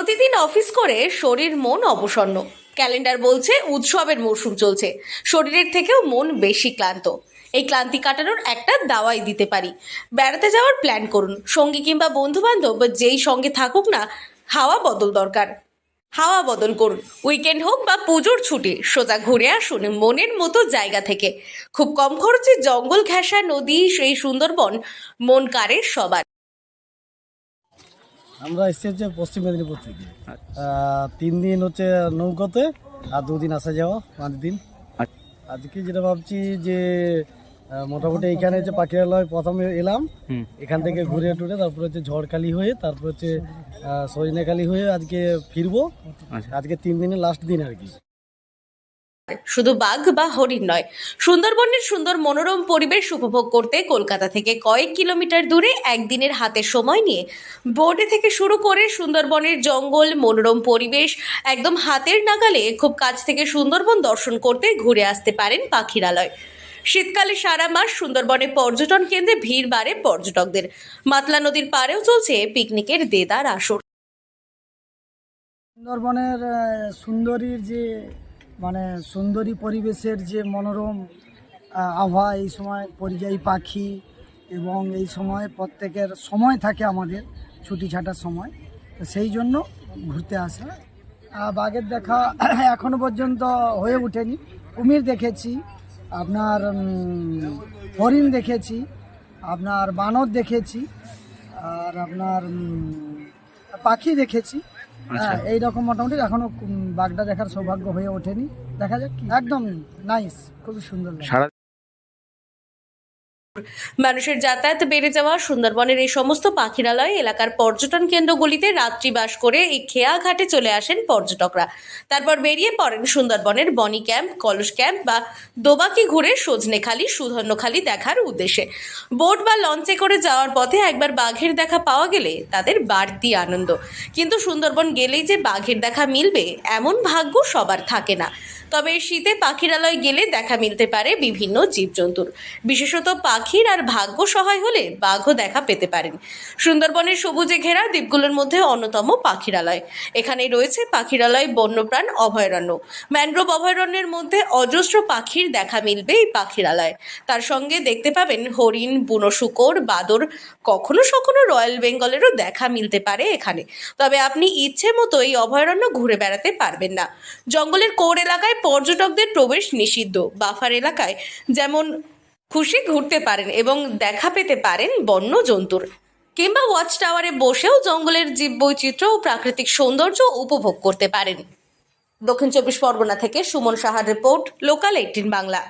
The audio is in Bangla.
প্রতিদিন অফিস করে শরীর মন অবসন্ন। ক্যালেন্ডার বলছে উৎসবের মরশুম চলছে, শরীরের থেকেও মন বেশি ক্লান্ত। এই ক্লান্তি কাটানোর একটা দাওয়াই দিতে পারি। বেড়াতে যাওয়ার প্ল্যান করুন, সঙ্গী কিংবা বন্ধু বান্ধব যেই সঙ্গে থাকুক না, হাওয়া বদল দরকার। হাওয়া বদল করুন, উইকেন্ড হোক বা পুজোর ছুটি, সোজা ঘুরে আসুন মনের মতো জায়গা থেকে। খুব কম খরচে জঙ্গল ঘেঁষা নদী, সেই সুন্দরবন মন কাড়ে সবার। আমরা এসেছি হচ্ছে পশ্চিম মেদিনীপুর থেকে। 3 দিন হচ্ছে নৌকাতে আর 2 দিন আসা যাওয়া, 5 দিন। আজকে যেটা ভাবছি যে মোটামুটি এইখানে হচ্ছে পাখিরালয় প্রথমে এলাম, এখান থেকে ঘুরে টুরে তারপর হচ্ছে ঝড়খালি হয়ে তারপর হচ্ছে সজনেখালি হয়ে আজকে ফিরবো। আজকে 3 দিনের লাস্ট দিন আর কি। শুধু বাঘ বা হরিণ নয়, সুন্দরবনের সুন্দর মনোরম পরিবেশ উপভোগ করতে কলকাতা থেকে কয়েক কিলোমিটার দূরে একদিনের হাতে সময় নিয়ে বোটে থেকে শুরু করে সুন্দরবনের জঙ্গল, মনোরম পরিবেশ একদম হাতের নাগালে খুব কাছ থেকে সুন্দরবন দর্শন করতে ঘুরে আসতে পারেন পাখিরালয়। শীতকালে সারা মাস সুন্দরবনে পর্যটন কেন্দ্রে ভিড় বাড়ে পর্যটকদের। মাতলা নদীর পাড়েও চলছে পিকনিকের দেদার আসর। সুন্দরবনের সুন্দরীর যে সুন্দরী পরিবেশের যে মনোরম আবহাওয়া, এই সময় পরিযায়ী পাখি এবং এই সময় প্রত্যেকের সময় থাকে আমাদের ছুটি ছাটার সময়, তো সেই জন্য ঘুরতে আসা। বাঘের দেখা এখনো পর্যন্ত হয়ে ওঠেনি। কুমির দেখেছি, আপনার হরিণ দেখেছি, আপনার বানর দেখেছি, আর আপনার পাখি দেখেছি। এইরকম মোটামুটি এখনো বাঘটা দেখার সৌভাগ্য হয়ে ওঠেনি, দেখা যাক। একদম নাইস, খুবই সুন্দর লাগে। মানুষের যাতায়াত বেড়ে যাওয়া সুন্দরবনের এই সমস্ত পাখিরালয় এলাকার পর্যটন কেন্দ্রগুলিতে রাত্রিবাস করে এই খেয়া ঘাটে চলে আসেন পর্যটকরা। তারপর বেরিয়ে পড়েন সুন্দরবনের বনি ক্যাম্প, কলস ক্যাম্প বা দোবাকি ঘুরে সজনেখালি, সুধন্যখালি দেখার উদ্দেশ্যে। বোট বা লঞ্চে করে যাওয়ার পথে একবার বাঘের দেখা পাওয়া গেলে তাদের বাড়তি আনন্দ। কিন্তু সুন্দরবন গেলেই যে বাঘের দেখা মিলবে এমন ভাগ্য সবার থাকে না। তবে শীতে পাখিরালয় গেলে দেখা মিলতে পারে বিভিন্ন জীবজন্তুর, বিশেষত পাখির, আর ভাগ্য সহায় হলে বাঘও দেখা পেতে পারেন। সুন্দরবনের সবুজে ঘেরা দ্বীপগুলোর মধ্যে অন্যতম পাখিরালয়। এখানে রয়েছে পাখিরালয় বন্যপ্রাণ অভয়ারণ্য। ম্যানগ্রোভ অভয়ারণ্যের মধ্যে অজস্র পাখির দেখা মিলবে এই পাখিরালয়। তার সঙ্গে দেখতে পাবেন হরিণ, বুনো শূকর, বাদর, কখনো কখনো রয়্যাল বেঙ্গলেরও দেখা মিলতে পারে এখানে। তবে আপনি ইচ্ছে মতো এই অভয়ারণ্য ঘুরে বেড়াতে পারবেন না। জঙ্গলের কোর এলাকায় পর্যটকদের প্রবেশ নিষিদ্ধ। বাফার এলাকায় যেমন খুশি ঘুরতে পারেন এবং দেখা পেতে পারেন বন্য জন্তুর, কিংবা ওয়াচ টাওয়ারে বসেও জঙ্গলের জীববৈচিত্র্য ও প্রাকৃতিক সৌন্দর্য উপভোগ করতে পারেন। দক্ষিণ 24 পরগনা থেকে সুমন সাহার রিপোর্ট, লোকাল 18 বাংলা।